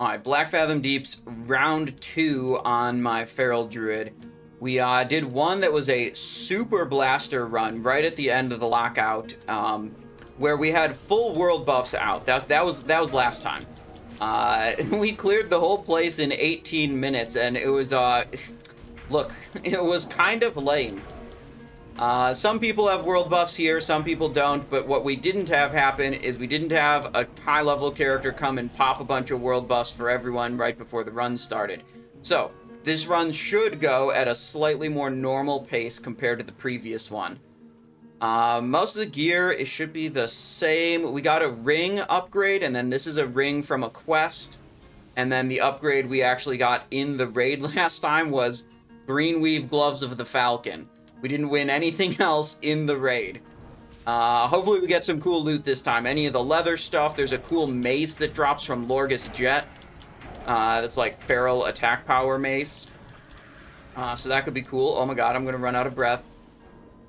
Alright, Blackfathom Deeps, round 2 on my Feral Druid. We did one that was a super blaster run right at the end of the lockout, where we had full world buffs out. That was last time. We cleared the whole place in 18 minutes, and it was, look, it was kind of lame. Some people have world buffs here, some people don't, but what we didn't have happen is we didn't have a high-level character come and pop a bunch of world buffs for everyone right before the run started. So, this run should go at a slightly more normal pace compared to the previous one. Most of the gear, it should be the same. We got a ring upgrade, and then this is a ring from a quest. And then the upgrade we actually got in the raid last time was Greenweave Gloves of the Falcon. We didn't win anything else in the raid. Hopefully we get some cool loot this time. Any of the leather stuff. There's a cool mace that drops from Lorgus Jett. That's like feral attack power mace. So that could be cool. Oh my god, I'm going to run out of breath.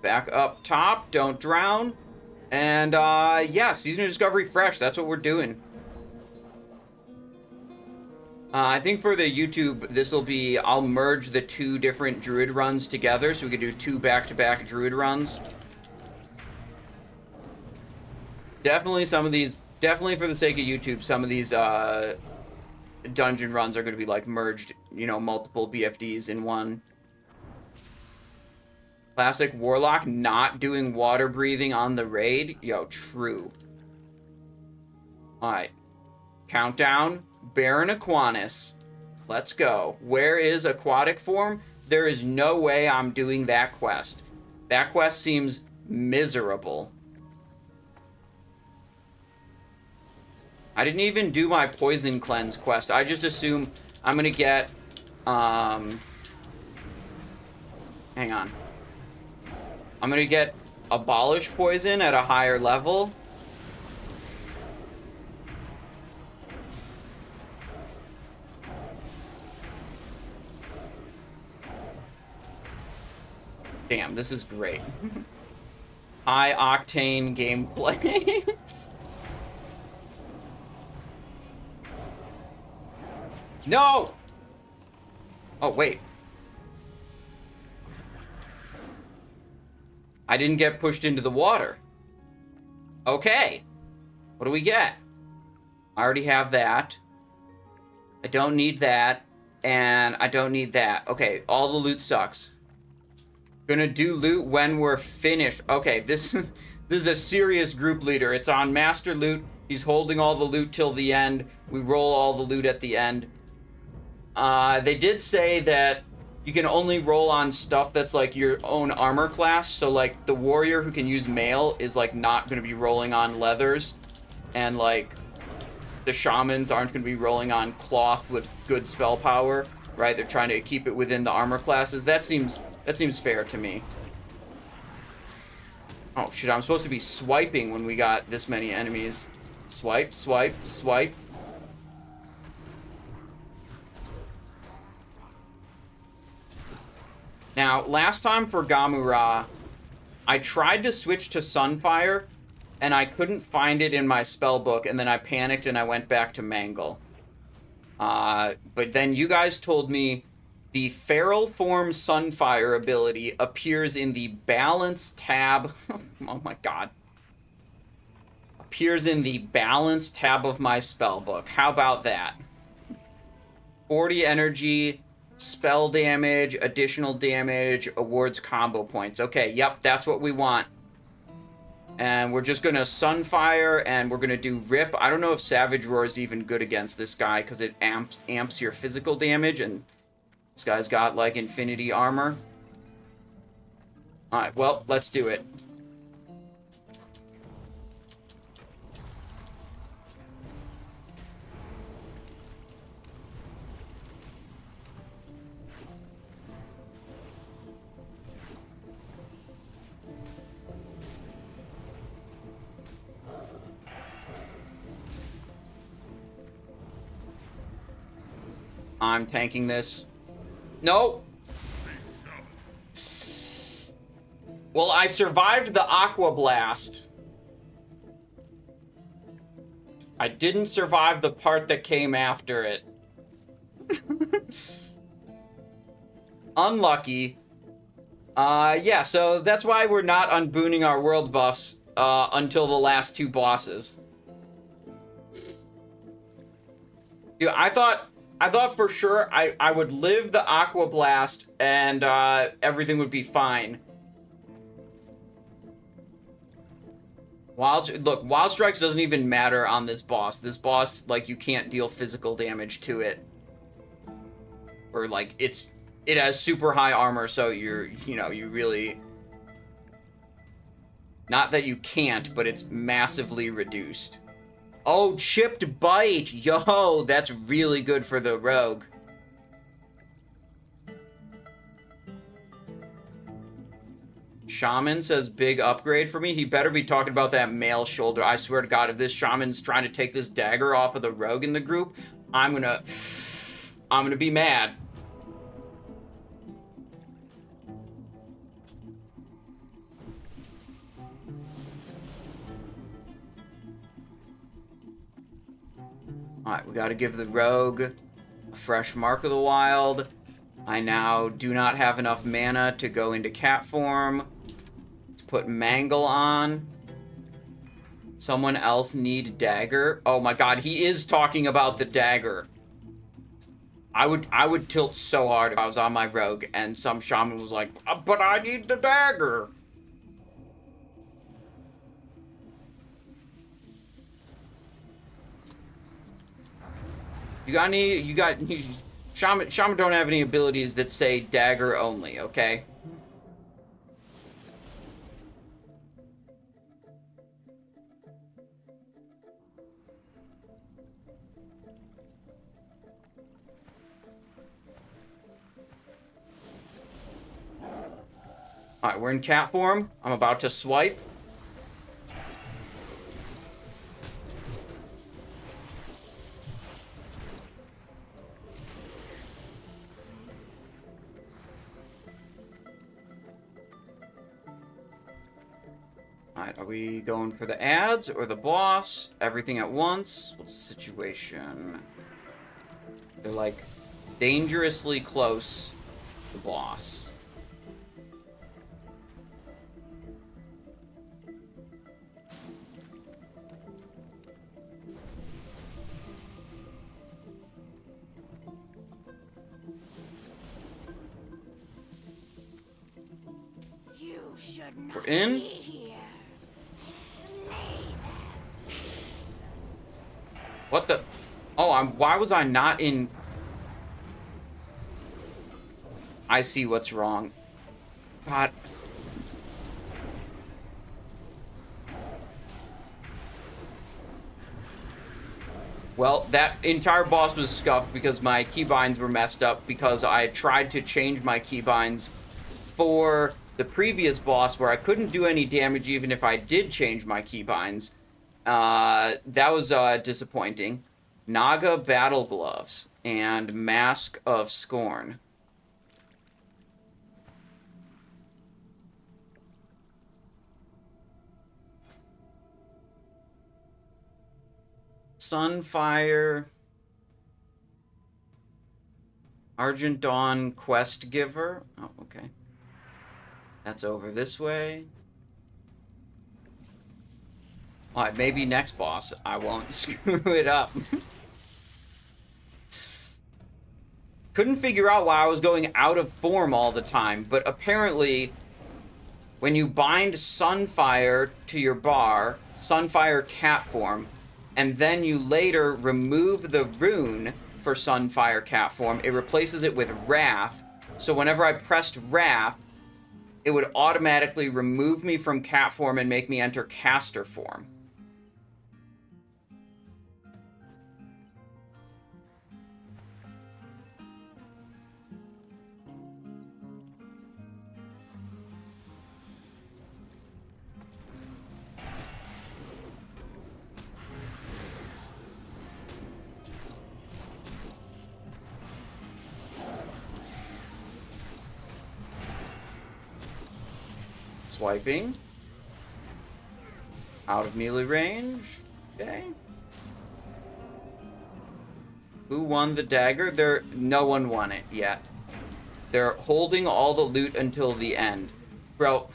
Back up top. Don't drown. And yeah, Season of Discovery fresh. That's what we're doing. I think for the YouTube, this will be, I'll merge the 2 different Druid runs together, so we can do 2 back-to-back Druid runs. Definitely some of these, definitely for the sake of YouTube, some of these dungeon runs are going to be like merged, you know, multiple BFDs in one. Classic Warlock not doing water breathing on the raid. Yo, true. Alright. Countdown. Baron Aquanis. Let's go. Where is aquatic form? There is no way I'm doing that quest. That quest seems miserable. I didn't even do my poison cleanse quest. I just assume I'm gonna get hang on. I'm gonna get abolish poison at a higher level. Damn, this is great. High octane gameplay. No! Oh, wait. I didn't get pushed into the water. Okay. What do we get? I already have that. I don't need that. And I don't need that. Okay, all the loot sucks. Gonna do loot when we're finished. Okay, this is a serious group leader. It's on master loot. He's holding all the loot till the end. We roll all the loot at the end. They did say that you can only roll on stuff that's like your own armor class. So like the warrior who can use mail is like not gonna be rolling on leathers, and like the shamans aren't gonna be rolling on cloth with good spell power. Right, they're trying to keep it within the armor classes. That seems fair to me. Oh shit, I'm supposed to be swiping when we got this many enemies. Swipe, swipe, swipe. Now, last time for Ghamoo-ra, I tried to switch to Sunfire, and I couldn't find it in my spell book, and then I panicked and I went back to Mangle. But then you guys told me the Feral Form Sunfire ability appears in the Balance tab. Oh my god. Appears in the Balance tab of my spellbook. How about that? 40 energy, spell damage, additional damage, awards combo points. Okay, yep, that's what we want. And we're just gonna Sunfire, and we're gonna do Rip. I don't know if Savage Roar is even good against this guy, because it amps your physical damage, and this guy's got, like, infinity armor. Alright, well, let's do it. I'm tanking this. No! Well, I survived the Aqua Blast. I didn't survive the part that came after it. Unlucky. Yeah, so that's why we're not unbooning our world buffs until the last 2 bosses. Dude, I thought for sure I would live the Aqua Blast and everything would be fine. Look, Wild Strikes doesn't even matter on this boss. This boss, like, you can't deal physical damage to it. Or, like, it has super high armor, so you really... Not that you can't, but it's massively reduced. Oh, Chipped Bite! Yo, that's really good for the rogue. Shaman says big upgrade for me. He better be talking about that mail shoulder. I swear to God, if this shaman's trying to take this dagger off of the rogue in the group, I'm gonna be mad. Alright, we gotta give the rogue a fresh Mark of the Wild. I now do not have enough mana to go into cat form. Let's put Mangle on. Someone else need dagger. Oh my God, he is talking about the dagger. I would tilt so hard if I was on my rogue and some shaman was like, but I need the dagger. Shaman don't have any abilities that say dagger only, okay? Alright, we're in cat form. I'm about to swipe. Alright, are we going for the ads or the boss? Everything at once? What's the situation? They're like dangerously close to the boss. We're in. What the? Oh, why was I not in? I see what's wrong. God. Well, that entire boss was scuffed because my keybinds were messed up because I tried to change my keybinds for the previous boss where I couldn't do any damage even if I did change my keybinds. That was disappointing. Naga Battle Gloves and Mask of Scorn. Sunfire. Argent Dawn Quest Giver. Oh, okay. That's over this way. Alright, maybe next boss I won't screw it up. Couldn't figure out why I was going out of form all the time, but apparently when you bind Sunfire to your bar, Sunfire cat form, and then you later remove the rune for Sunfire cat form, it replaces it with Wrath. So whenever I pressed Wrath, it would automatically remove me from cat form and make me enter caster form. Swiping. Out of melee range. Okay. Who won the dagger? No one won it yet. They're holding all the loot until the end. Bro.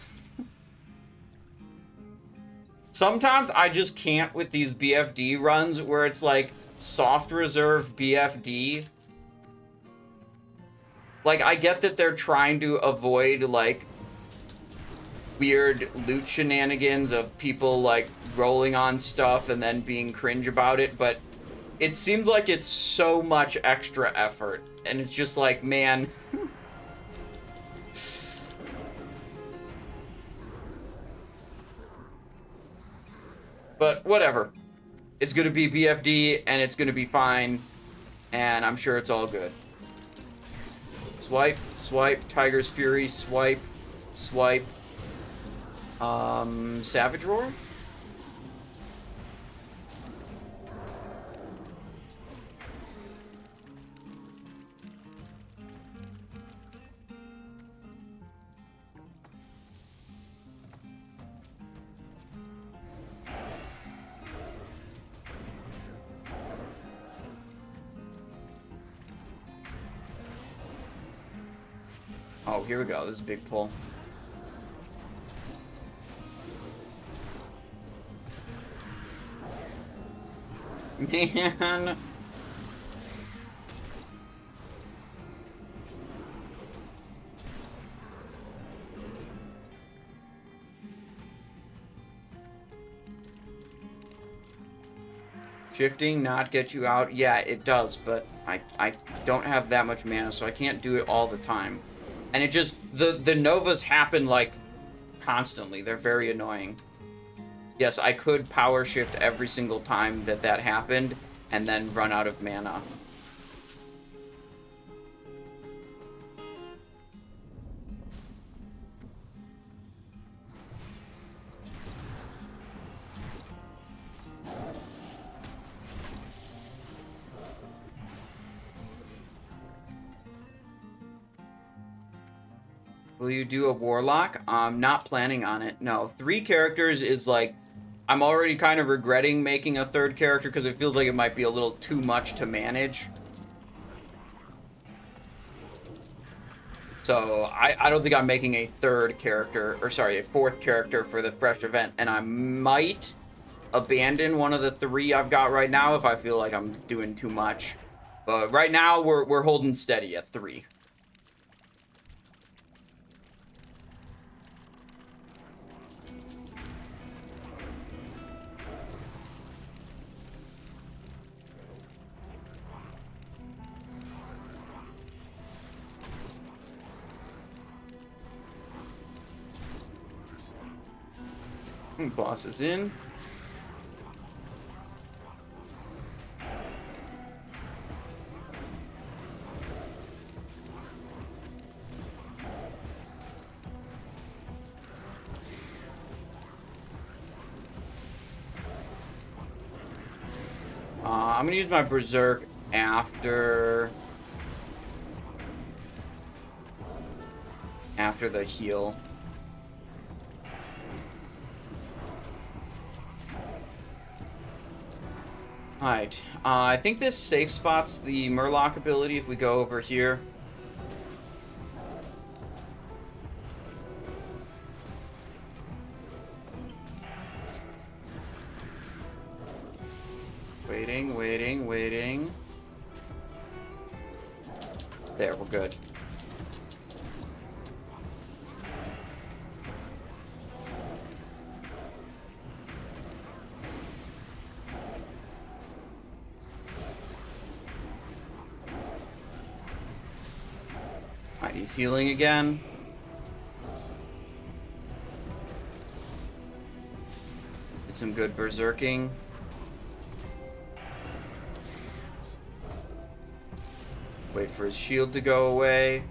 Sometimes I just can't with these BFD runs where it's like soft reserve BFD. Like, I get that they're trying to avoid, like, weird loot shenanigans of people, like, rolling on stuff and then being cringe about it, but it seems like it's so much extra effort. And it's just like, man... But whatever. It's gonna be BFD, and it's gonna be fine, and I'm sure it's all good. Swipe, swipe, Tiger's Fury, swipe, swipe. Savage Roar? Oh, here we go. This is a big pull. Man. Shifting not get you out? Yeah, it does, but I don't have that much mana, so I can't do it all the time. And it just, the Novas happen, like, constantly. They're very annoying. Yes, I could power shift every single time that happened, and then run out of mana. Will you do a Warlock? I'm not planning on it. No, 3 characters is like... I'm already kind of regretting making a 3rd character because it feels like it might be a little too much to manage. So, I don't think I'm making a 3rd character, or sorry, a 4th character for the Fresh event. And I might abandon one of the 3 I've got right now if I feel like I'm doing too much. But right now, we're holding steady at 3. Boss is in. I'm gonna use my Berserk after the heal. Alright, I think this safe spots the Murloc ability if we go over here. Waiting, waiting, waiting. There, we're good. Alright, he's healing again. Did some good berserking. Wait for his shield to go away.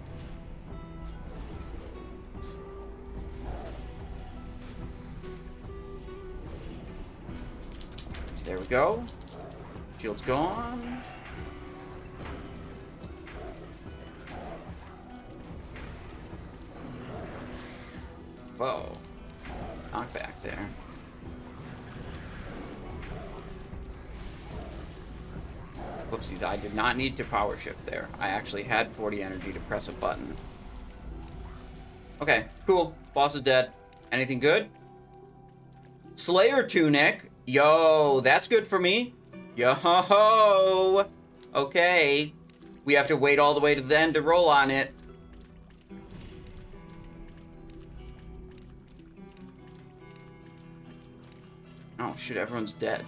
There we go. Shield's gone. Whoa. Knockback there. Whoopsies, I did not need to power shift there. I actually had 40 energy to press a button. Okay, cool. Boss is dead. Anything good? Slayer Tunic. Yo, that's good for me. Yo-ho-ho. Okay. We have to wait all the way to the end to roll on it. Oh, shit, everyone's dead.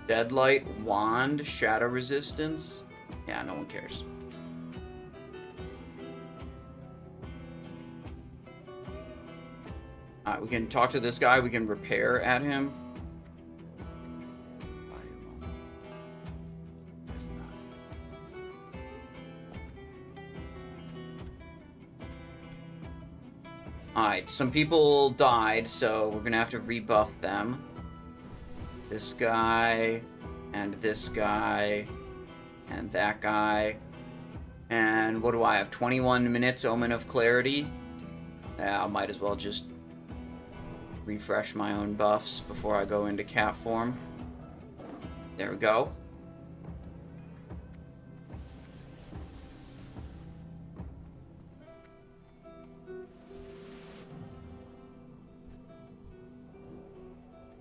Deadlight, Wand, Shadow Resistance. Yeah, no one cares. Alright, we can talk to this guy. We can repair at him. Alright, some people died, so we're gonna have to rebuff them. This guy, and this guy, and that guy. And what do I have? 21 minutes, Omen of Clarity. Yeah, I might as well just refresh my own buffs before I go into cat form. There we go.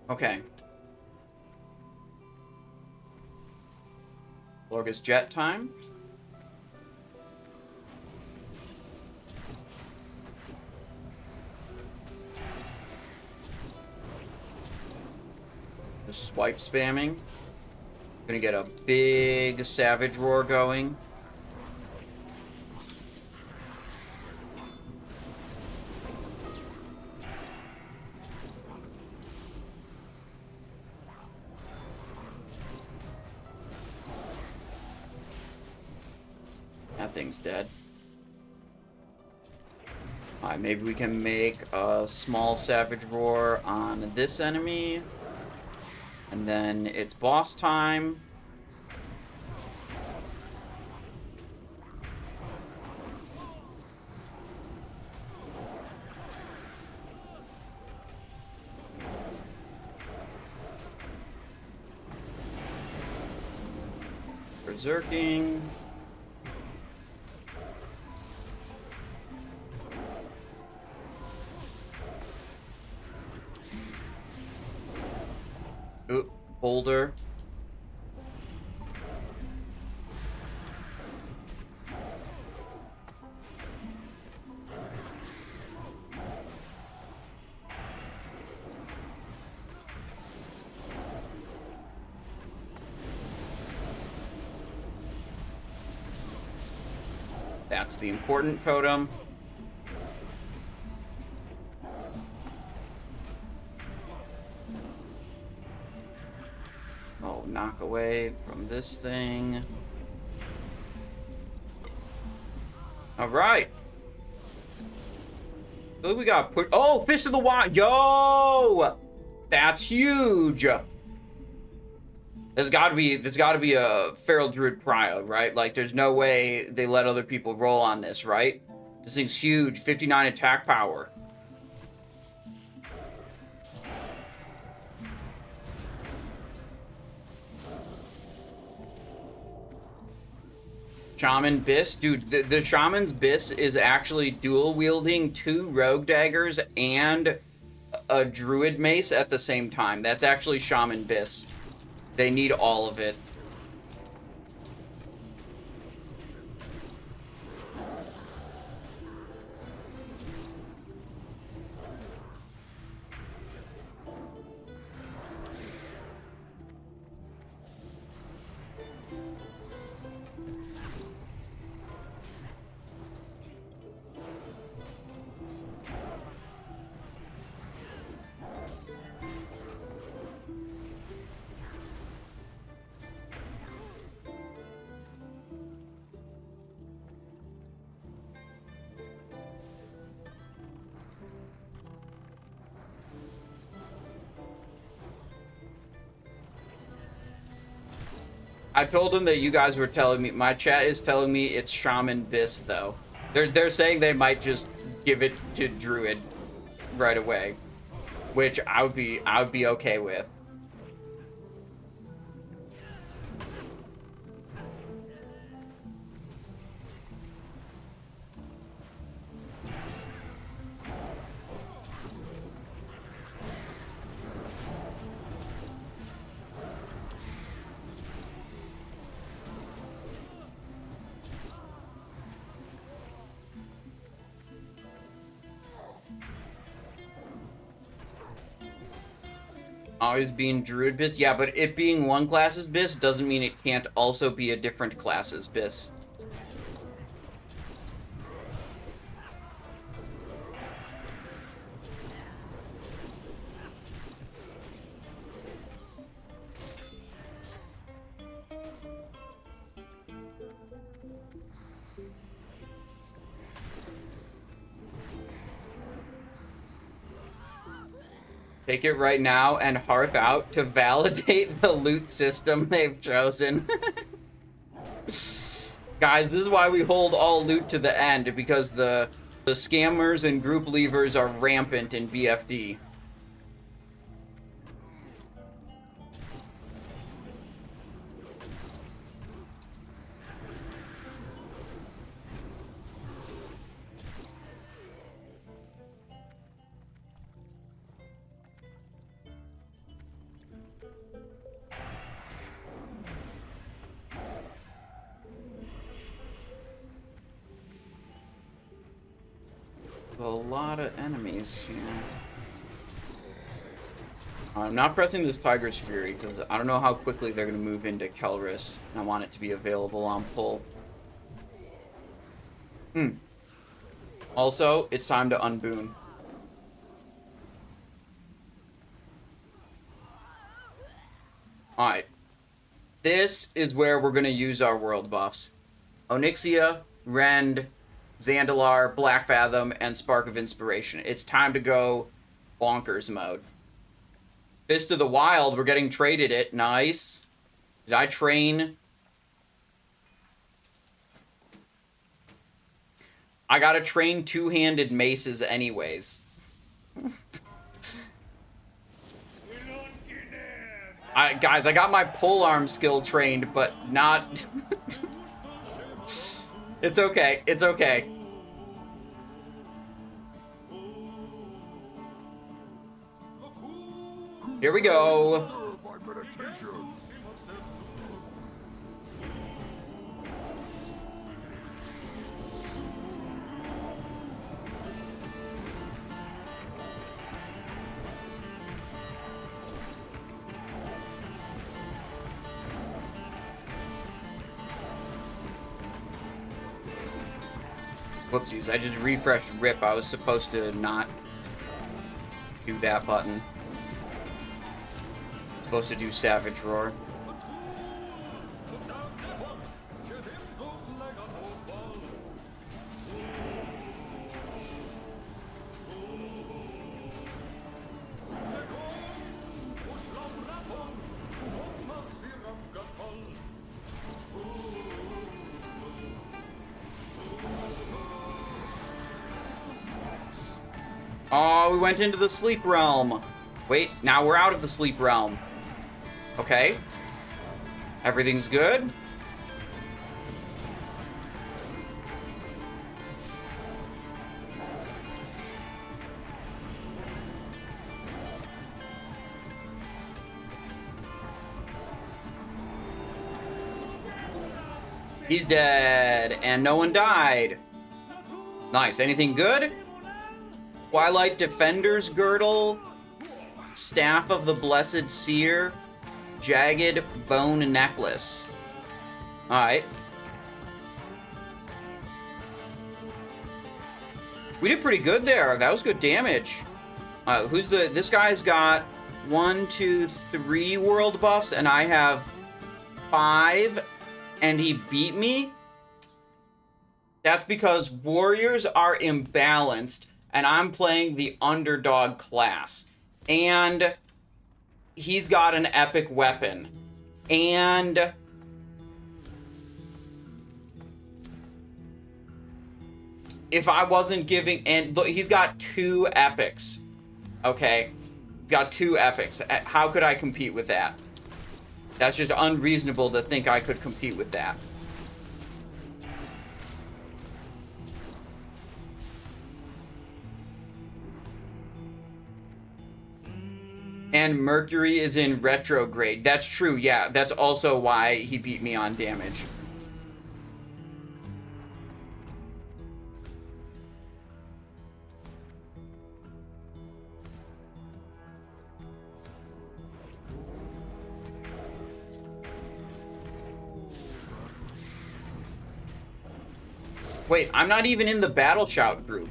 Okay. Lorgus Jett time. Just swipe spamming. Gonna get a big Savage Roar going. That thing's dead. Alright, maybe we can make a small Savage Roar on this enemy. And then it's boss time. Berserking. Ooh, boulder. That's the important totem. Oh, knock away from this thing. All right. I think we got put. Oh, Fist of the Wild. Yo, that's huge. There's got to be a Feral Druid Prio, right? Like, there's no way they let other people roll on this, right? This thing's huge. 59 attack power. Shaman Biss. Dude, the Shaman's Biss is actually dual wielding 2 Rogue Daggers and a Druid Mace at the same time. That's actually Shaman Biss. They need all of it. I told them that you guys were telling me, my chat is telling me it's Shaman Biss though. They're saying they might just give it to Druid right away, which I would be okay with. always being Druid bis. Yeah, but it being one class's bis doesn't mean it can't also be a different class's bis. Take it right now and harp out to validate the loot system they've chosen. Guys, this is why we hold all loot to the end, because the scammers and group leavers are rampant in BFD. A lot of enemies, yeah. I'm not pressing this Tiger's Fury because I don't know how quickly they're going to move into Kelris. And I want it to be available on pull. Also, it's time to unboon. Alright. This is where we're going to use our world buffs. Onyxia, Rend, Zandalar, Blackfathom, and Spark of Inspiration. It's time to go bonkers mode. Fist of the Wild, we're getting traded it. Nice. Did I train? I gotta train two-handed maces anyways. Guys, I got my polearm skill trained, but not... It's okay. It's okay. Here we go. Whoopsies, I just refreshed RIP. I was supposed to not do that button. Supposed to do Savage Roar. Oh, we went into the sleep realm. Wait, now we're out of the sleep realm. Okay. Everything's good. He's dead, and no one died. Nice. Anything good? Twilight Defender's Girdle, Staff of the Blessed Seer, Jagged Bone Necklace. Alright. We did pretty good there. That was good damage. This guy's got 1, 2, 3 world buffs, and I have 5, and he beat me? That's because warriors are imbalanced, and I'm playing the underdog class. And he's got an epic weapon. And if I wasn't giving... And look, he's got 2 epics. Okay? He's got 2 epics. How could I compete with that? That's just unreasonable to think I could compete with that. And Mercury is in retrograde. That's true, yeah. That's also why he beat me on damage. Wait, I'm not even in the Battle Shout group.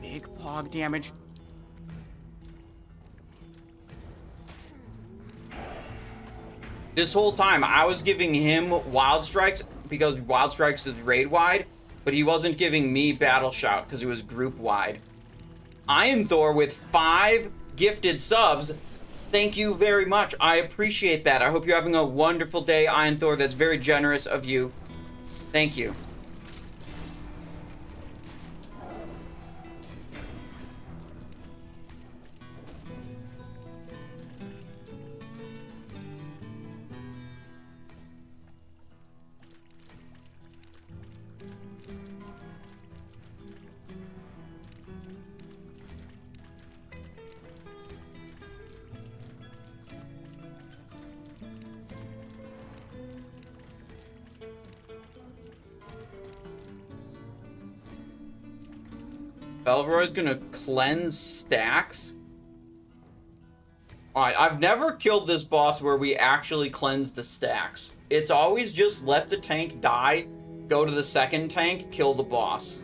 Big pog damage. This whole time, I was giving him Wild Strikes because Wild Strikes is raid-wide, but he wasn't giving me Battle Shout because it was group-wide. Iron Thor with 5 gifted subs. Thank you very much. I appreciate that. I hope you're having a wonderful day, Iron Thor. That's very generous of you. Thank you. Belroy's gonna cleanse stacks. Alright, I've never killed this boss where we actually cleanse the stacks. It's always just let the tank die, go to the second tank, kill the boss.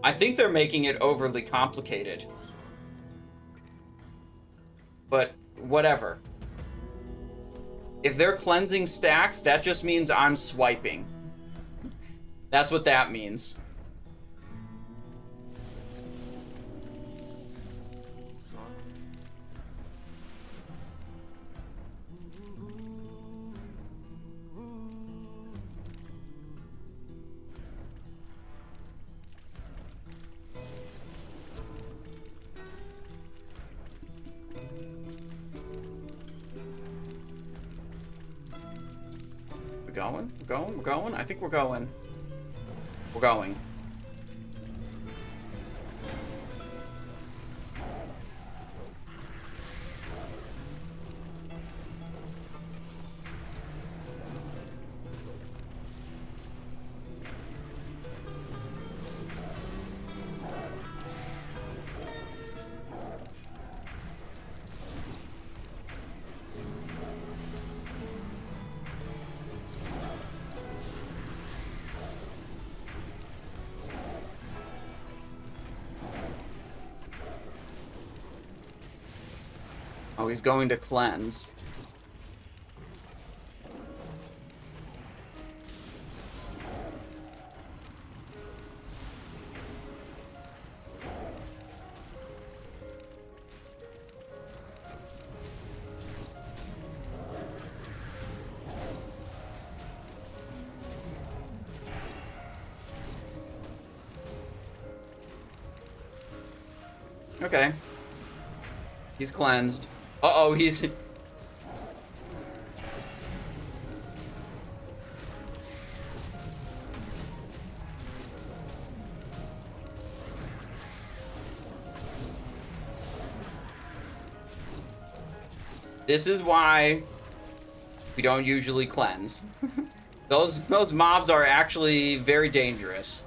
I think they're making it overly complicated. But whatever. If they're cleansing stacks, that just means I'm swiping. That's what that means. We're going? I think we're going. We're going. Oh, he's going to cleanse. Okay. He's cleansed. Uh-oh, he's... This is why we don't usually cleanse. Those mobs are actually very dangerous.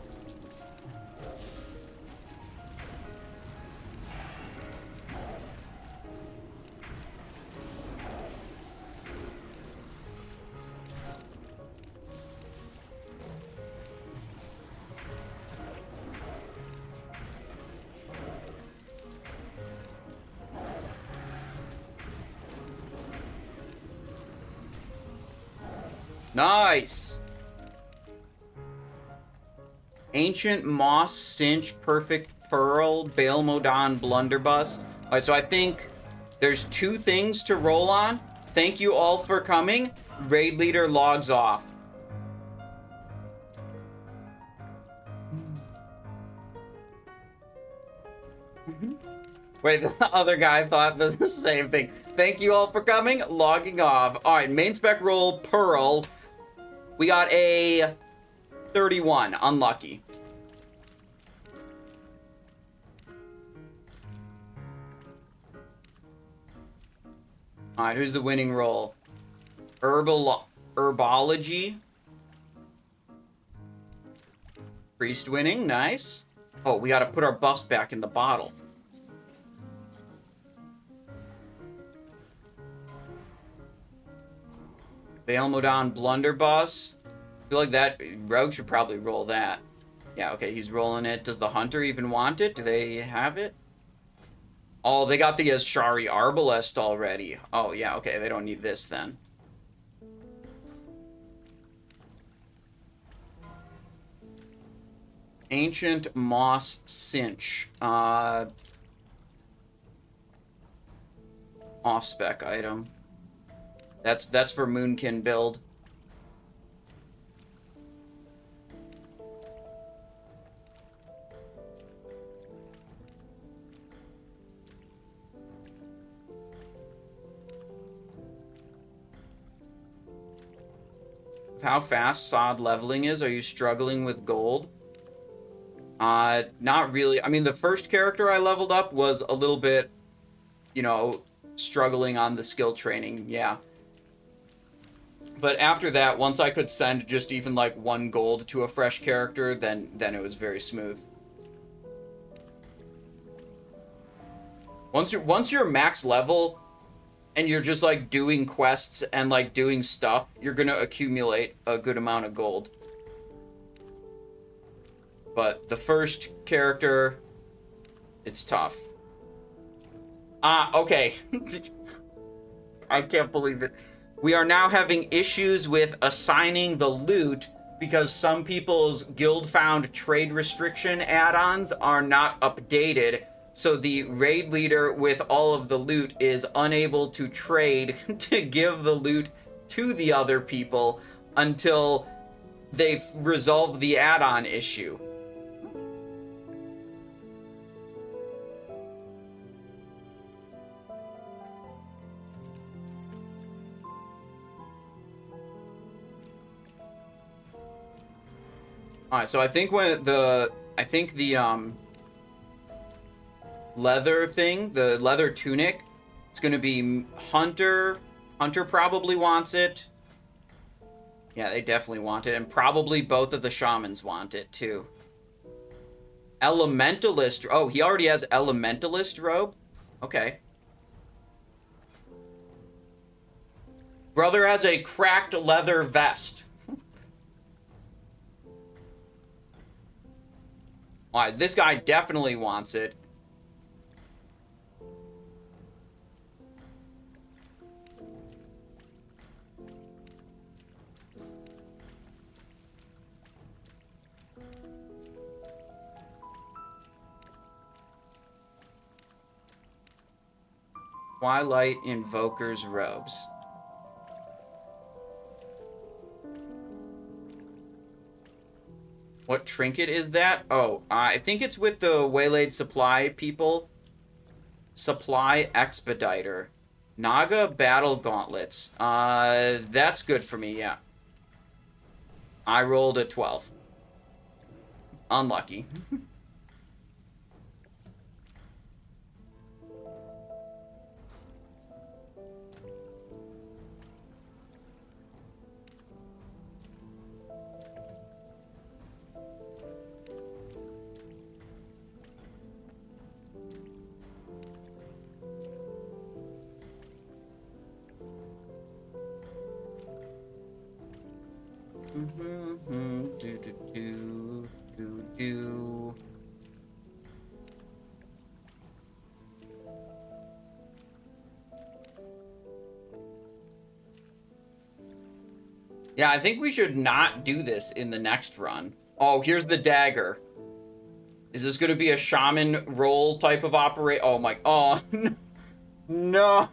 Nice! Ancient Moss, Cinch, Perfect Pearl, Baal Modan, Blunderbuss. Alright, so I think there's 2 things to roll on. Thank you all for coming. Raid leader logs off. Wait, the other guy thought the same thing. Thank you all for coming. Logging off. Alright, main spec roll, Pearl. We got a 31. Unlucky. Alright, who's the winning roll? Herbology? Priest winning, nice. Oh, we gotta put our buffs back in the bottle. Baelmodon Blunderbuss. I feel like that Rogue should probably roll that. Yeah, okay, he's rolling it. Does the Hunter even want it? Do they have it? Oh, they got the Ashari Arbalest already. Oh, yeah, okay, they don't need this then. Ancient Moss Cinch. Off-spec item. That's for Moonkin build. How fast sod leveling is? Are you struggling with gold? Not really. I mean, the first character I leveled up was a little bit, you know, struggling on the skill training, yeah. But after that, once I could send just even like 1 gold to a fresh character, then it was very smooth. Once you're max level and you're just like doing quests and like doing stuff, you're gonna accumulate a good amount of gold. But the first character, it's tough. Okay. I can't believe it. We are now having issues with assigning the loot because some people's guild-found trade restriction add-ons are not updated. So the raid leader with all of the loot is unable to trade to give the loot to the other people until they've resolved the add-on issue. Alright, so I think the leather thing, the leather tunic, it's gonna be Hunter. Hunter probably wants it. Yeah, they definitely want it, and probably both of the shamans want it too. Elementalist. Oh, he already has Elementalist robe? Okay. Brother has a cracked leather vest. Alright, this guy definitely wants it. Twilight Invoker's robes. What trinket is that? Oh, I think it's with the Waylaid Supply people. Supply Expediter. Naga Battle Gauntlets. That's good for me, yeah. I rolled a 12. Unlucky. Yeah, I think we should not do this in the next run. Oh, here's the dagger. Is this going to be a shaman roll type of operate? Oh my... Oh, no!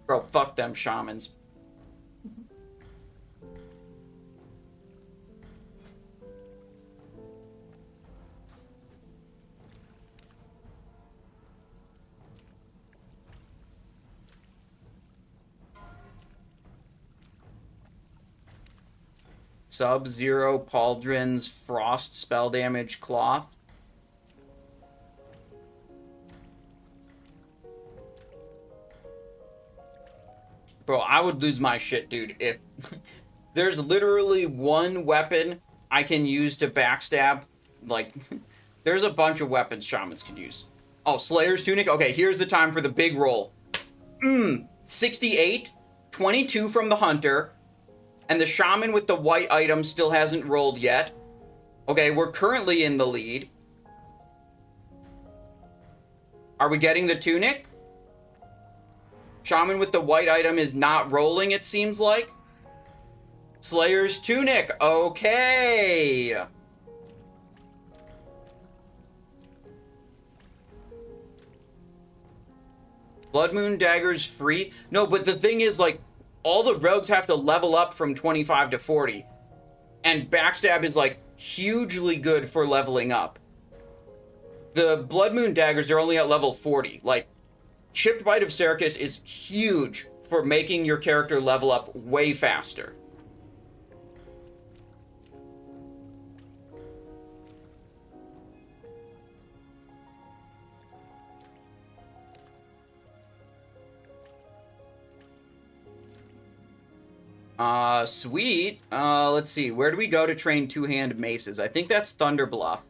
Bro, fuck them shamans. Sub-Zero Pauldron's Frost spell damage cloth. Bro, I would lose my shit, dude, if there's literally one weapon I can use to backstab. Like, there's a bunch of weapons shamans can use. Oh, Slayer's Tunic? Okay, here's the time for the big roll. 68, 22 from the Hunter, and the Shaman with the white item still hasn't rolled yet. Okay, we're currently in the lead. Are we getting the Tunic? Shaman with the white item is not rolling, it seems like. Slayer's Tunic, okay. Blood Moon Dagger's free? No, but the thing is, like, all the rogues have to level up from 25 to 40. And Backstab is, like, hugely good for leveling up. The Blood Moon Daggers are only at level 40. Like, Chipped Bite of Serkis is huge for making your character level up way faster. Sweet. Let's see. Where do we go to train two-hand maces? I think that's Thunder Bluff.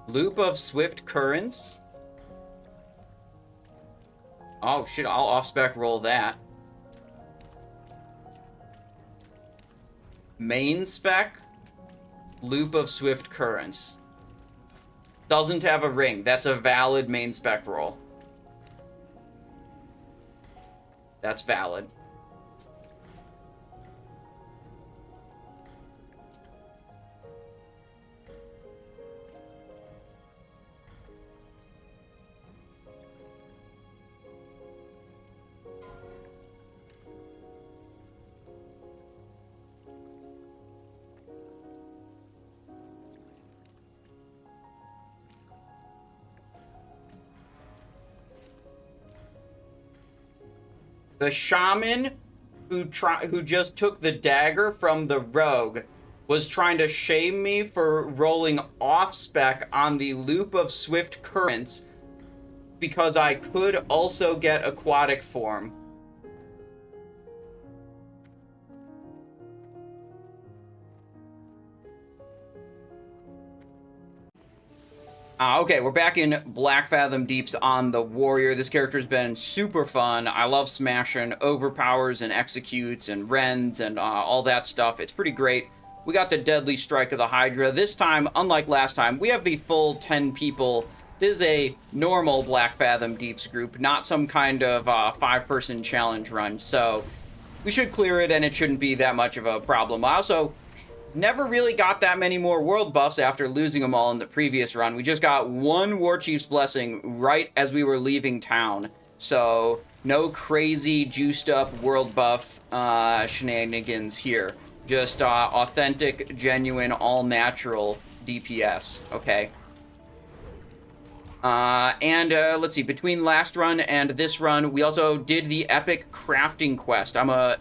Loop of Swift Currents. Oh, shit. I'll off-spec roll that. Main spec, Loop of Swift Currents. Doesn't have a ring. That's a valid main spec roll. That's valid. The shaman who just took the dagger from the rogue was trying to shame me for rolling off spec on the Loop of Swift Currents because I could also get aquatic form. Okay, we're back in Blackfathom Deeps on the Warrior. This character's been super fun. I love smashing overpowers and executes and rends and all that stuff. It's pretty great. We got the Deadly Strike of the Hydra. This time, unlike last time, we have the full 10 people. This is a normal Blackfathom Deeps group, not some kind of 5-person challenge run. So we should clear it and it shouldn't be that much of a problem. I also never really got that many more world buffs after losing them all in the previous run. We just got one Warchief's Blessing right as we were leaving town. So no crazy juiced up world buff shenanigans here. Just authentic, genuine, all natural DPS, okay? Let's see, between last run and this run, we also did the epic crafting quest. I'm a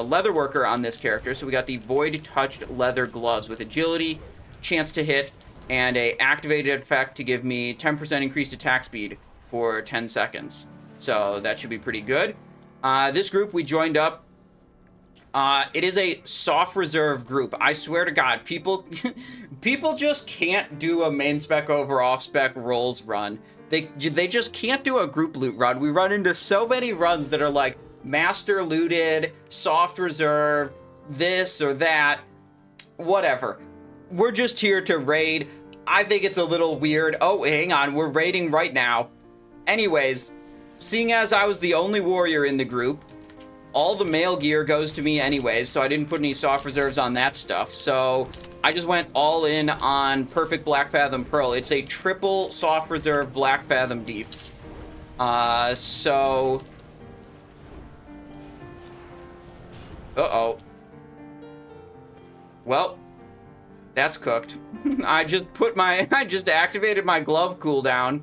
leather worker on this character, so we got the void touched leather gloves with agility, chance to hit, and a activated effect to give me 10% increased attack speed for 10 seconds. So that should be pretty good. This group we joined up. It is a soft reserve group. I swear to God, people just can't do a main spec over off spec rolls run. They just can't do a group loot run. We run into so many runs that are like master looted, soft reserve, this or that, whatever. We're just here to raid. I think it's a little weird. Oh, hang on, we're raiding right now. Anyways, seeing as I was the only warrior in the group, all the male gear goes to me anyways, so I didn't put any soft reserves on that stuff. So I just went all in on Perfect Blackfathom Pearl. It's a triple soft reserve Blackfathom Deeps. So... Uh-oh. Well, that's cooked. I just activated my glove cooldown.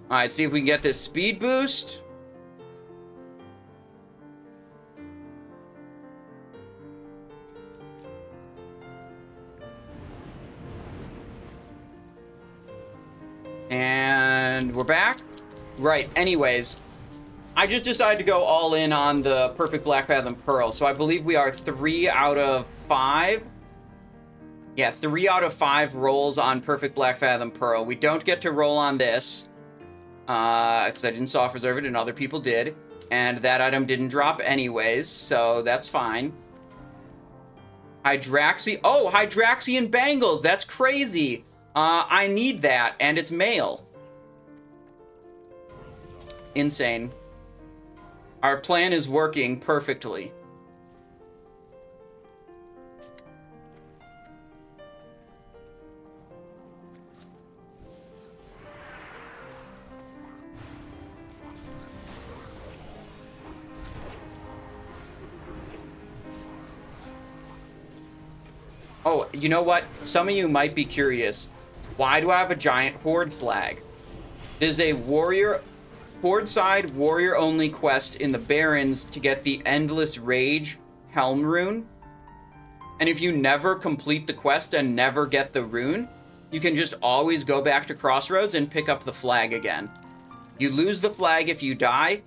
Alright, see if we can get this speed boost. And we're back. Right, anyways. I just decided to go all in on the Perfect Blackfathom Pearl. So I believe we are 3 out of 5. Yeah, 3 out of 5 rolls on Perfect Blackfathom Pearl. We don't get to roll on this. Because I didn't soft reserve it and other people did. And that item didn't drop anyways, so that's fine. Oh, Hydraxian Bangles! That's crazy! I need that, and it's male. Insane. Our plan is working perfectly. Oh, you know what? Some of you might be curious. Why do I have a giant horde flag? There's a warrior... Horde side, warrior only quest in the Barrens to get the Endless Rage Helm rune. And if you never complete the quest and never get the rune, you can just always go back to Crossroads and pick up the flag again. You lose the flag if you die,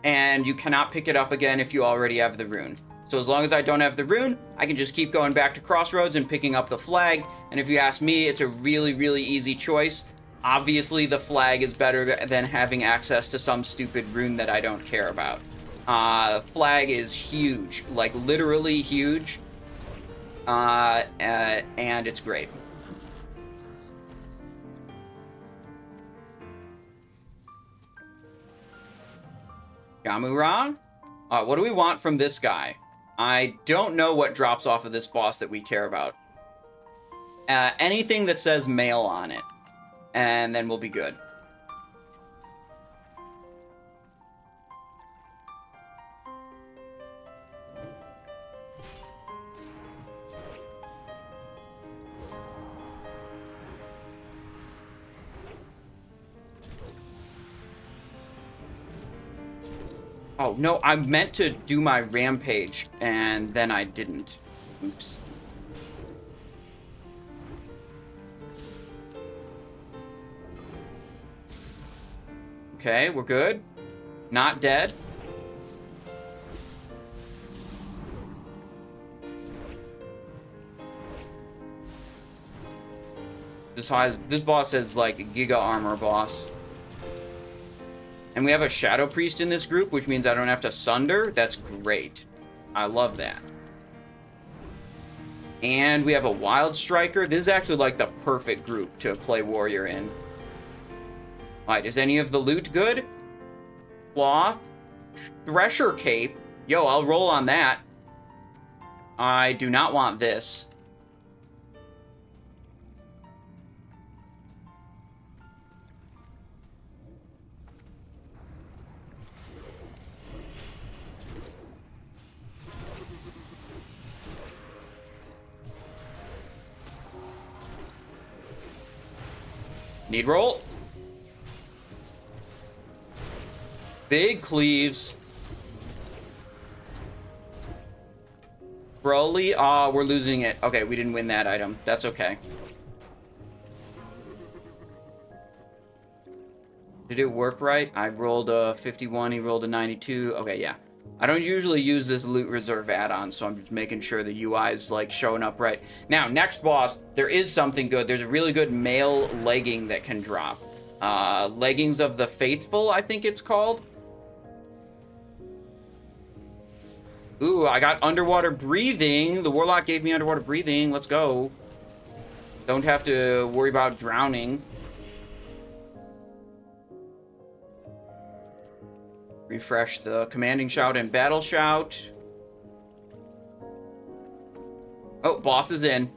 and you cannot pick it up again if you already have the rune. So as long as I don't have the rune, I can just keep going back to Crossroads and picking up the flag. And if you ask me, it's a really, really easy choice. Obviously, the flag is better than having access to some stupid rune that I don't care about. Flag is huge, like literally huge, and it's great. Ghamoo-ra? What do we want from this guy? I don't know what drops off of this boss that we care about. Anything that says male on it. And then we'll be good. Oh, no, I meant to do my rampage, and then I didn't. Oops. Okay, we're good. Not dead. This boss is like a Giga Armor boss. And we have a Shadow Priest in this group, which means I don't have to Sunder. That's great. I love that. And we have a Wild Striker. This is actually like the perfect group to play Warrior in. Alright, is any of the loot good? Cloth. Thresher Cape. Yo, I'll roll on that. I do not want this. Need roll. Big cleaves. Broly. Ah, we're losing it. Okay, we didn't win that item. That's okay. Did it work right? I rolled a 51, he rolled a 92. Okay, yeah. I don't usually use this loot reserve add-on, so I'm just making sure the UI is like showing up right. Now, next boss, there is something good. There's a really good male legging that can drop. Leggings of the Faithful, I think it's called. Ooh, I got underwater breathing. The Warlock gave me underwater breathing. Let's go. Don't have to worry about drowning. Refresh the Commanding Shout and Battle Shout. Oh, boss is in.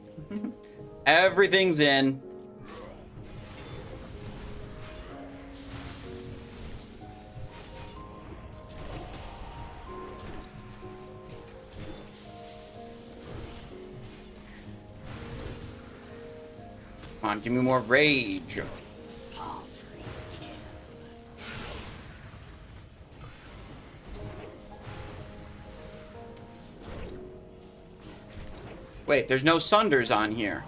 Everything's in. Come on, give me more rage. Wait, there's no Sunders on here.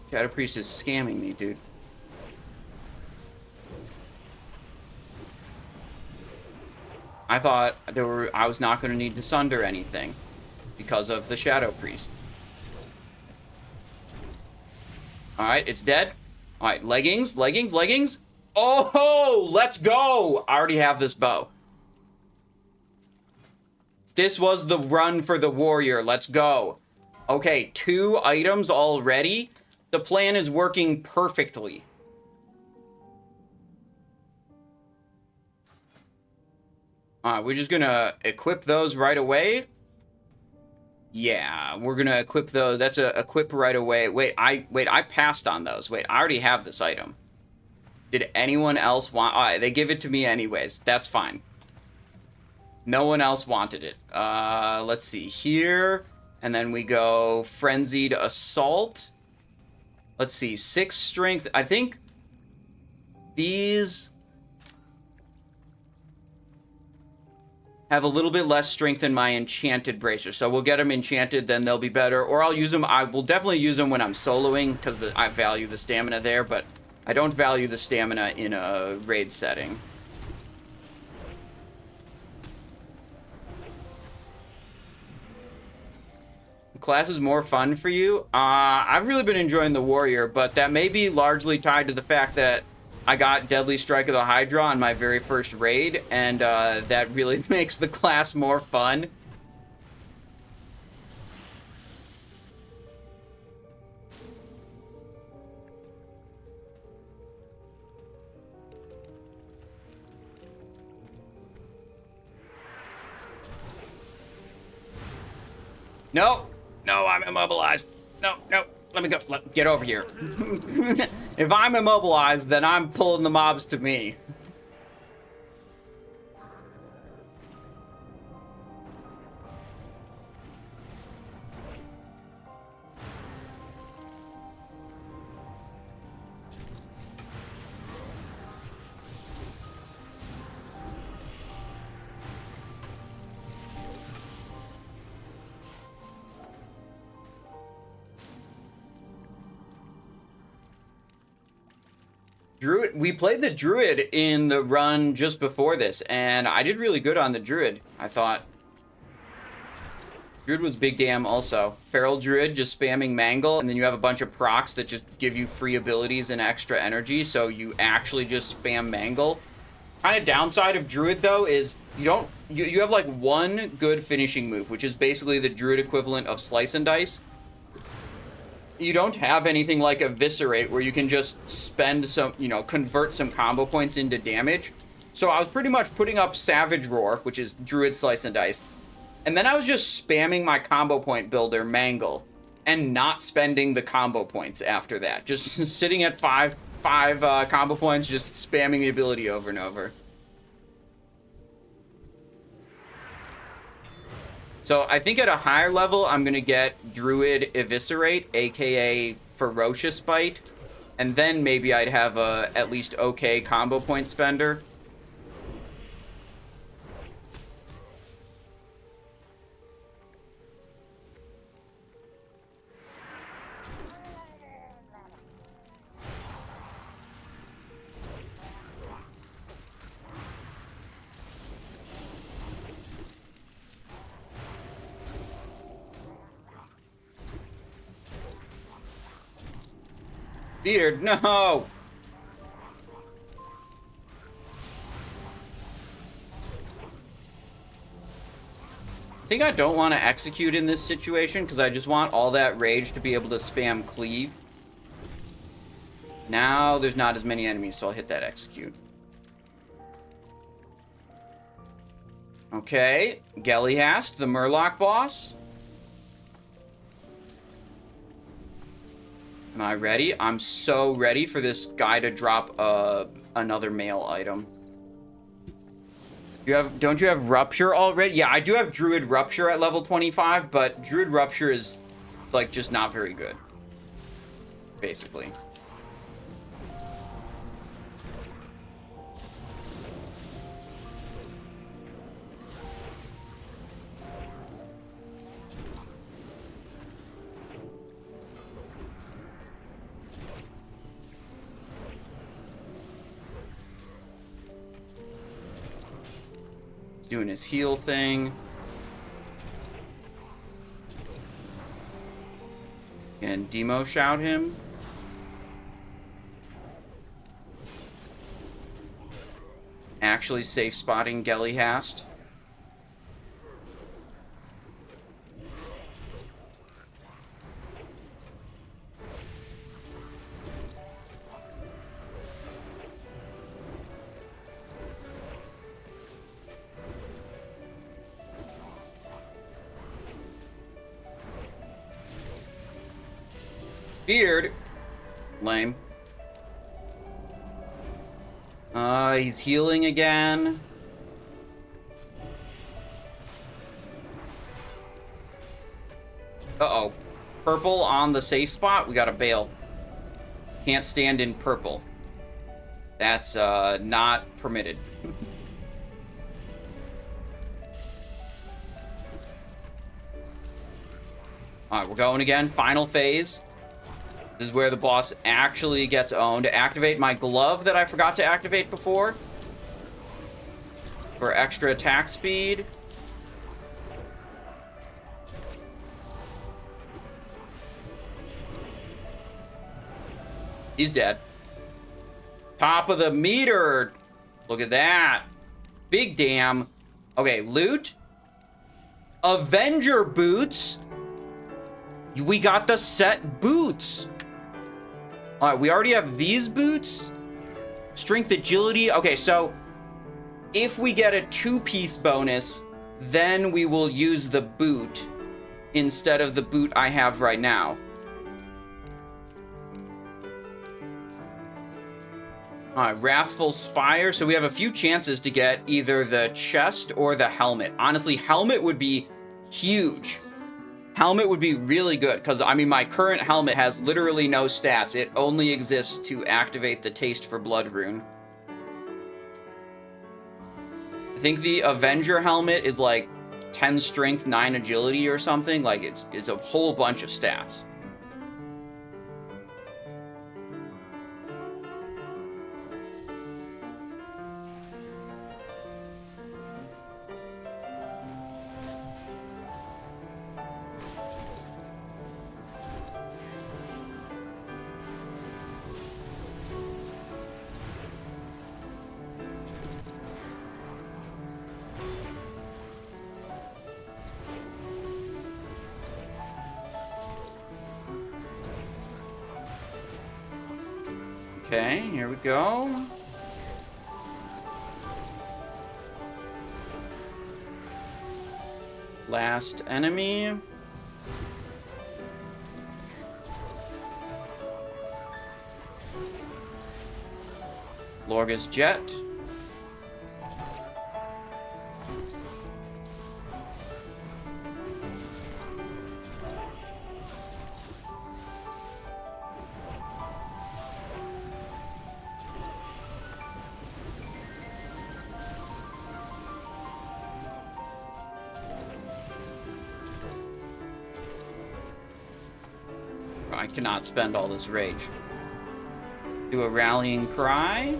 Shadow Priest is scamming me, dude. I thought I was not going to need to sunder anything because of the Shadow Priest. Alright, it's dead. Alright, leggings, leggings, leggings. Oh, let's go! I already have this bow. This was the run for the warrior. Let's go. Okay, 2 items already. The plan is working perfectly. We're just gonna equip those right away. Yeah, we're gonna equip those. That's a equip right away. Wait, I passed on those. Wait, I already have this item. Did anyone else want? They give it to me anyways. That's fine. No one else wanted it. Let's see here, and then we go frenzied assault. Let's see, 6 strength. I think these have a little bit less strength than my enchanted bracer, so we'll get them enchanted, then they'll be better. Or I'll use them. I will definitely use them when I'm soloing because I value the stamina there, but I don't value the stamina in a raid setting. Class is more fun for you? I've really been enjoying the warrior, but that may be largely tied to the fact that I got Deadly Strike of the Hydra on my very first raid, and that really makes the class more fun. No, no, I'm immobilized. No, no, let me go. Get over here. If I'm immobilized, then I'm pulling the mobs to me. Druid, we played the Druid in the run just before this, and I did really good on the Druid, I thought. Druid was big damn also. Feral Druid, just spamming Mangle, and then you have a bunch of procs that just give you free abilities and extra energy, so you actually just spam Mangle. Kind of downside of Druid, though, is you have like one good finishing move, which is basically the Druid equivalent of Slice and Dice. You don't have anything like Eviscerate where you can just spend some, convert some combo points into damage. So I was pretty much putting up Savage Roar, which is Druid Slice and Dice. And then I was just spamming my combo point builder, Mangle, and not spending the combo points after that. Just sitting at five combo points, just spamming the ability over and over. So I think at a higher level, I'm going to get Druid Eviscerate, aka Ferocious Bite, and then maybe I'd have a at least okay combo point spender. Beard, no! I think I don't want to execute in this situation because I just want all that rage to be able to spam cleave. Now there's not as many enemies, so I'll hit that execute. Okay, Gelihast, the Murloc boss. Am I ready? I'm so ready for this guy to drop another male item. Don't you have Rupture already? Yeah, I do have Druid Rupture at level 25, but Druid Rupture is like just not very good. Basically. Doing his heal thing. And Demo shout him. Actually safe spotting Gelihast. Beard. Lame. He's healing again. Uh-oh. Purple on the safe spot? We gotta bail. Can't stand in purple. That's, not permitted. Alright, we're going again. Final phase. This is where the boss actually gets owned. Activate my glove that I forgot to activate before. For extra attack speed. He's dead. Top of the meter. Look at that. Big damn. Okay, loot. Avenger boots. We got the set boots. All right, we already have these boots. Strength, agility. Okay, so if we get a 2-piece bonus, then we will use the boot instead of the boot I have right now. All right, Wrathful Spire. So we have a few chances to get either the chest or the helmet. Honestly, helmet would be huge. Helmet would be really good, because, I mean, my current helmet has literally no stats. It only exists to activate the Taste for Blood rune. I think the Avenger helmet is like 10 strength, 9 agility or something. Like, it's a whole bunch of stats. Okay, here we go. Last enemy. Lorgus Jett. I cannot spend all this rage. Do a rallying cry.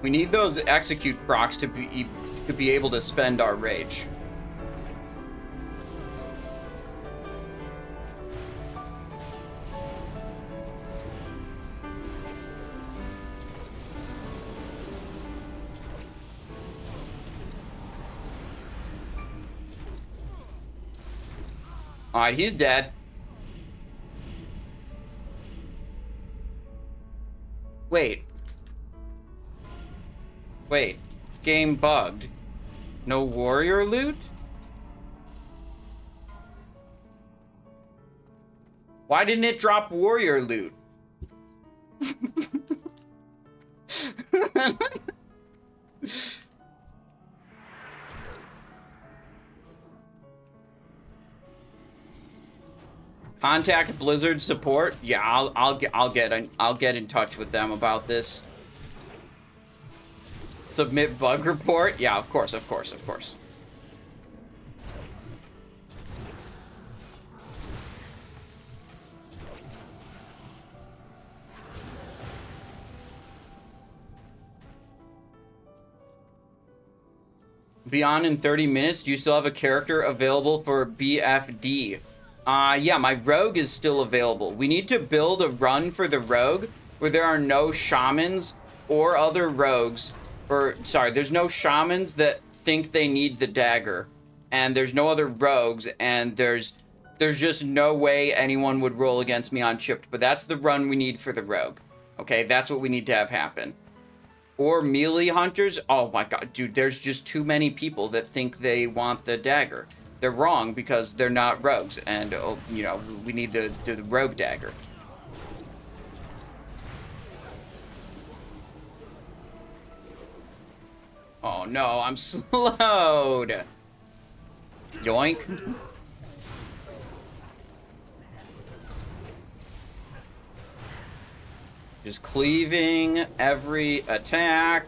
We need those execute procs to be able to spend our rage. All right, he's dead. Wait, game bugged. No warrior loot? Why didn't it drop warrior loot? Contact Blizzard support. Yeah, I'll get in touch with them about this. Submit bug report. Yeah, of course. Be on in 30 minutes. Do you still have a character available for BFD? Yeah, my rogue is still available. We need to build a run for the rogue where there are no shamans or other rogues. Or, sorry, there's no shamans that think they need the dagger. And there's no other rogues, and there's just no way anyone would roll against me on chipped. But that's the run we need for the rogue. Okay, that's what we need to have happen. Or melee hunters. Oh my god, dude, there's just too many people that think they want the dagger. They're wrong because they're not rogues, and you know, we need the rogue dagger. Oh no, I'm slowed. Yoink. Just cleaving every attack.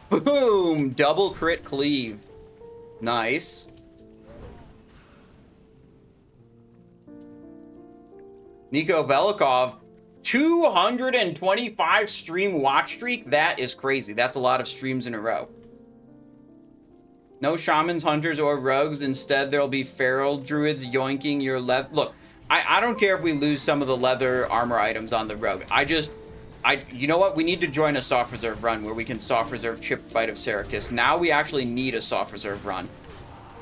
Boom! Double crit cleave. Nice. Nico Belikov, 225 stream watch streak? That is crazy. That's a lot of streams in a row. No shamans, hunters, or rogues. Instead, there'll be feral druids yoinking your leather. Look, I don't care if we lose some of the leather armor items on the rogue. You know what? We need to join a soft reserve run where we can soft reserve Chipped Bite of Sarkis. Now we actually need a soft reserve run.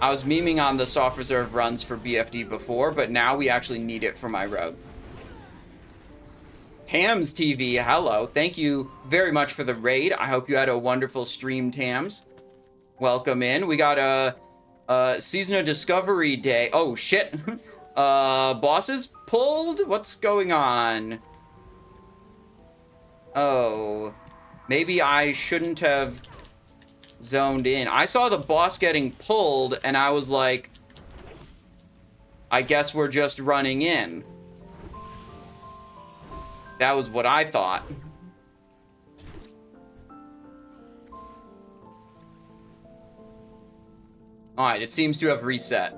I was memeing on the soft reserve runs for BFD before, but now we actually need it for my rogue. Tams TV, hello. Thank you very much for the raid. I hope you had a wonderful stream, Tams. Welcome in. We got a Season of Discovery Day. Oh, shit. Bosses pulled? What's going on? Oh, maybe I shouldn't have zoned in. I saw the boss getting pulled, and I was like, I guess we're just running in. That was what I thought. Alright, it seems to have reset.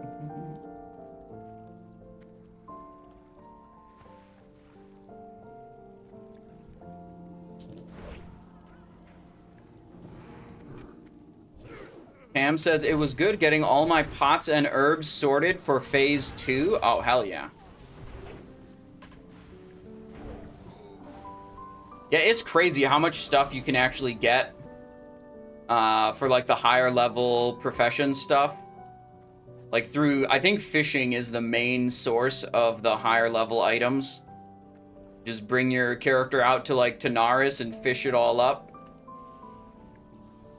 Pam says, it was good getting all my pots and herbs sorted for phase 2. Oh, hell yeah. Yeah, it's crazy how much stuff you can actually get for like the higher level profession stuff. Like through, I think fishing is the main source of the higher level items. Just bring your character out to like Tanaris and fish it all up.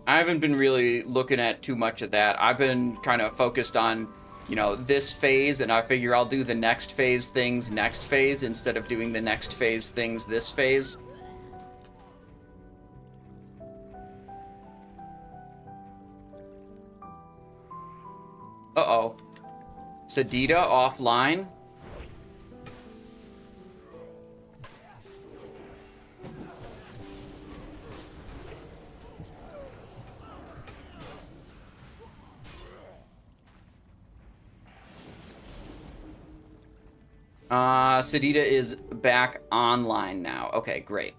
I haven't been really looking at too much of that. I've been kind of focused on, you know, this phase, and I figure I'll do the next phase things next phase instead of doing the next phase things this phase. Uh-oh. Sedita offline. Sedita is back online now. Okay, great.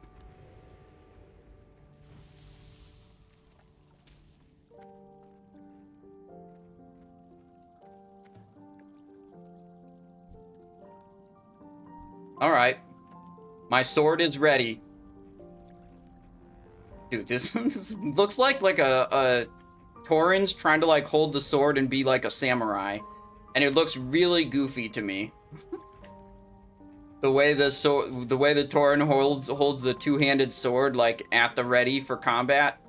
All right. My sword is ready. Dude, this looks like a Tauren's trying to like hold the sword and be like a samurai. And it looks really goofy to me. The way the Tauren holds the two-handed sword like at the ready for combat.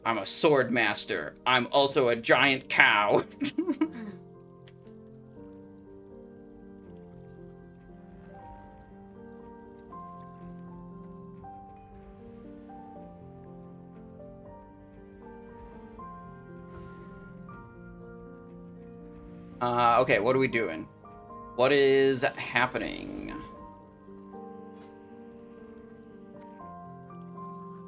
I'm a sword master. I'm also a giant cow. Okay, what are we doing? What is happening?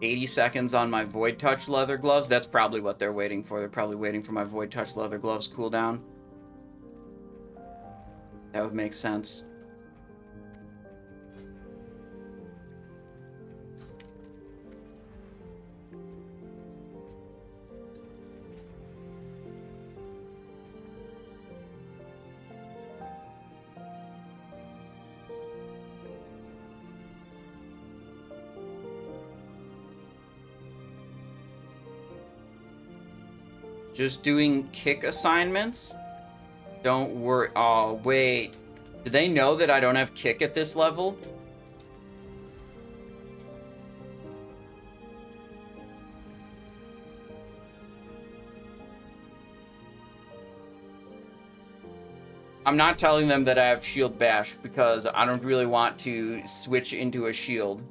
80 seconds on my Void Touch leather gloves. That's probably what they're waiting for. They're probably waiting for my Void Touch leather gloves cooldown. That would make sense. Just doing kick assignments? Don't worry. Oh, wait. Do they know that I don't have kick at this level? I'm not telling them that I have shield bash because I don't really want to switch into a shield.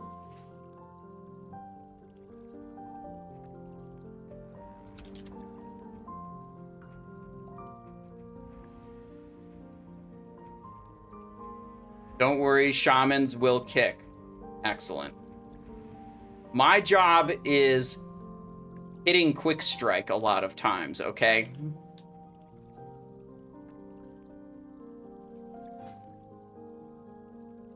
Don't worry, shamans will kick. Excellent. My job is hitting quick strike a lot of times, okay?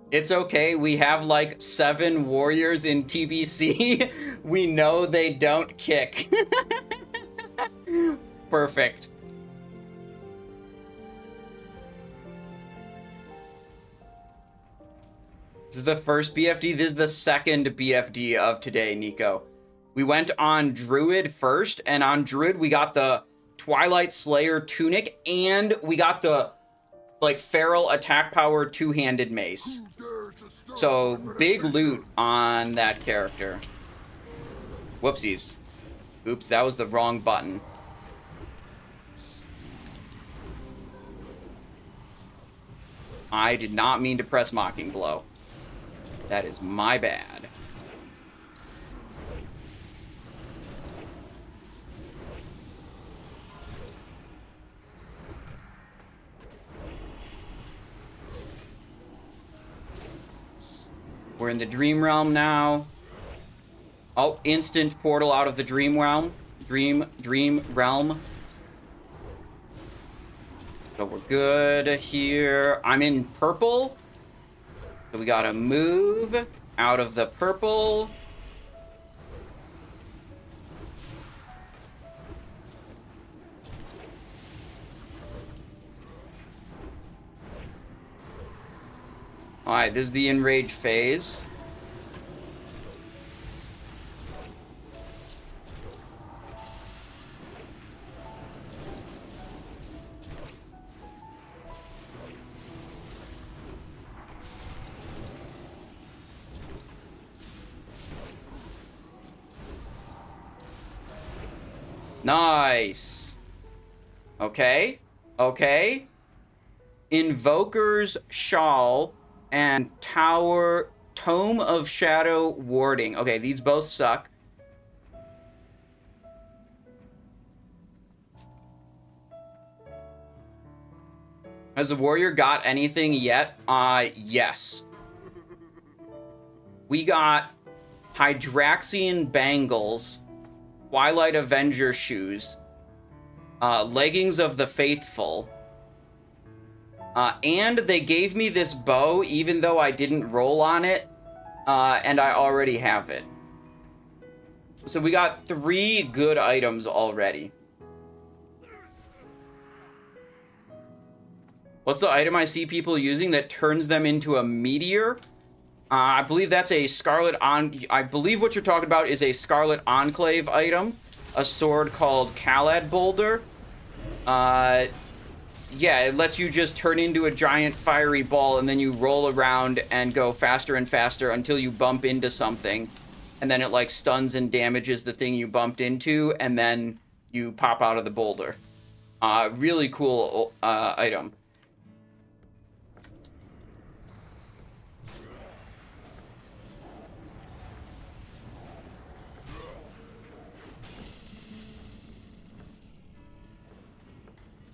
It's okay, we have like 7 warriors in TBC. We know they don't kick. Perfect. This is the first BFD. This is the second BFD of today, Nico. We went on Druid first, and on Druid we got the Twilight Slayer tunic, and we got the like feral attack power two-handed mace. So big loot on that character. Whoopsies. Oops, that was the wrong button. I did not mean to press Mocking Blow. That is my bad. We're in the Dream Realm now. Oh, instant portal out of the Dream Realm. Dream Realm. So we're good here. I'm in purple. So we gotta move out of the purple. Alright, this is the enrage phase. Nice. Okay. Okay. Invoker's Shawl and Tome of Shadow Warding. Okay, these both suck. Has the warrior got anything yet? Yes. We got Hydraxian Bangles, Twilight Avenger Shoes, Leggings of the Faithful, and they gave me this bow even though I didn't roll on it, and I already have it. So we got 3 good items already. What's the item I see people using that turns them into a meteor? I believe that's a I believe what you're talking about is a Scarlet Enclave item. A sword called Khalad Boulder. Yeah, it lets you just turn into a giant fiery ball and then you roll around and go faster and faster until you bump into something. And then it like stuns and damages the thing you bumped into and then you pop out of the boulder. Really cool item.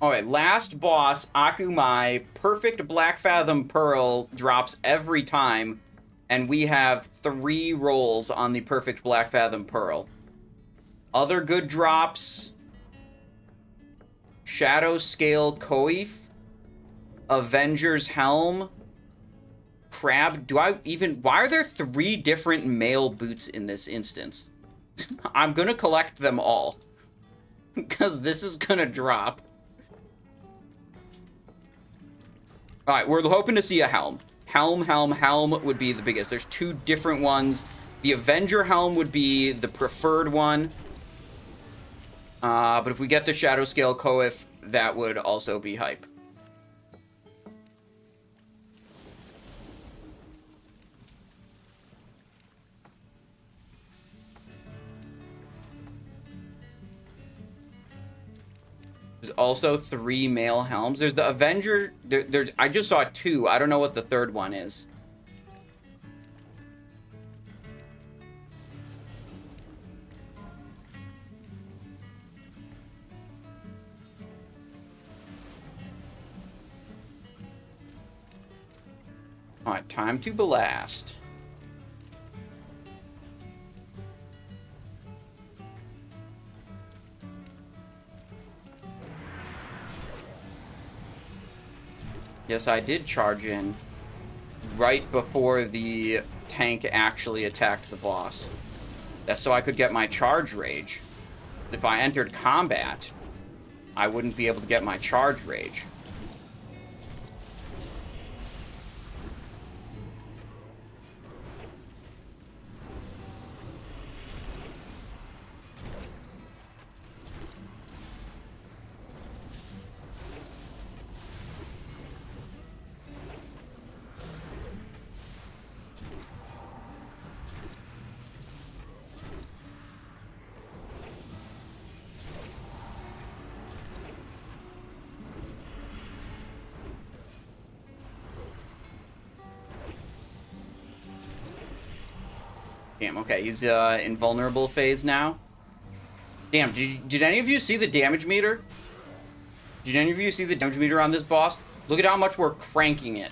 Alright, last boss, Akumai, perfect Blackfathom Pearl drops every time, and we have 3 rolls on the perfect Blackfathom Pearl. Other good drops, Shadow Scale Coif, Avenger's Helm, Crab. Why are there 3 different male boots in this instance? I'm gonna collect them all, because this is gonna drop. Alright, we're hoping to see a helm. Helm would be the biggest. There's 2 different ones. The Avenger helm would be the preferred one. But if we get the Shadow Scale Coif, that would also be hype. There's also 3 male helms. There's the Avenger. I just saw 2. I don't know what the third one is. Alright, time to blast. Yes, I did charge in right before the tank actually attacked the boss. That's so I could get my charge rage. If I entered combat, I wouldn't be able to get my charge rage. Damn, okay, he's in vulnerable phase now. Damn, did any of you see the damage meter? Did any of you see the damage meter on this boss? Look at how much we're cranking it.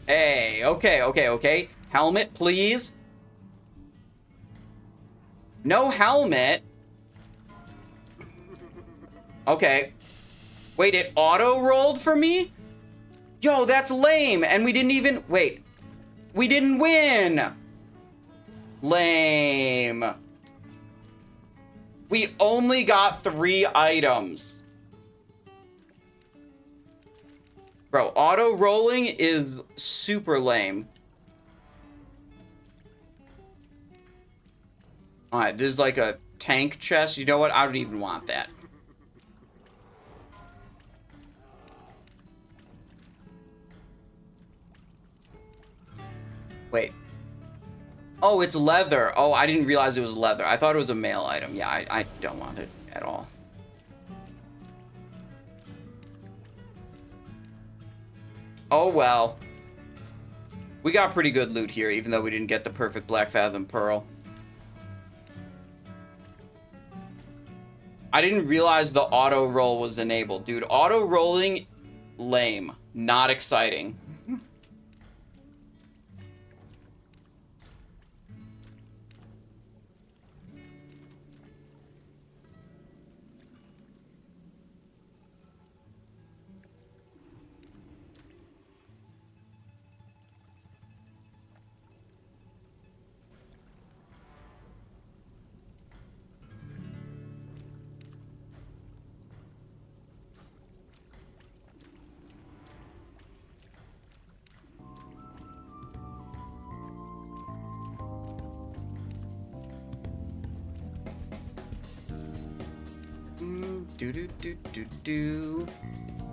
Hey, okay. Helmet, please. No helmet. Okay. Wait, it auto-rolled for me? Yo, that's lame. And we didn't even... Wait. We didn't win. Lame. We only got 3 items. Bro, auto-rolling is super lame. Alright, there's like a tank chest. You know what? I don't even want that. Wait. Oh, it's leather. Oh, I didn't realize it was leather. I thought it was a male item. Yeah, I don't want it at all. Oh, well. We got pretty good loot here, even though we didn't get the perfect Blackfathom Pearl. I didn't realize the auto-roll was enabled. Dude, auto-rolling, lame. Not exciting.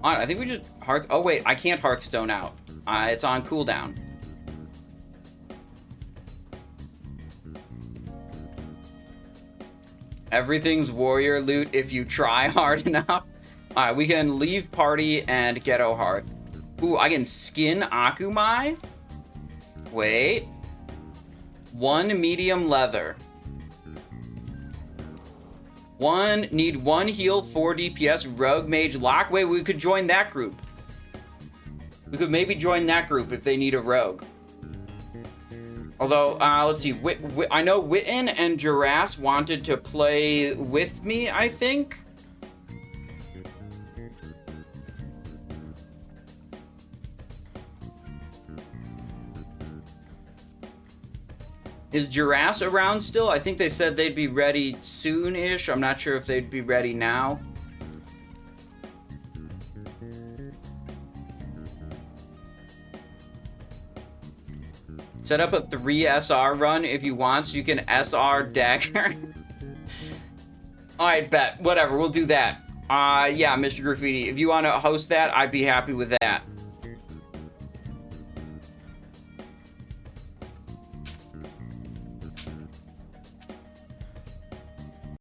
Alright, I think we just oh wait, I can't Hearthstone out. It's on cooldown. Everything's warrior loot if you try hard enough. Alright, we can leave party and get Ohart. Ooh, I can skin Akumai? Wait. 1 medium leather. Need 1 heal, 4 DPS, Rogue Mage Lock. Wait, we could join that group. We could maybe join that group if they need a rogue. Although, let's see. I know Witten and Jurass wanted to play with me, I think. Is Jurass around still? I think they said they'd be ready soon-ish. I'm not sure if they'd be ready now. Set up a 3 SR run if you want, so you can SR Dagger. Alright, bet. Whatever, we'll do that. Yeah, Mr. Graffiti. If you want to host that, I'd be happy with that.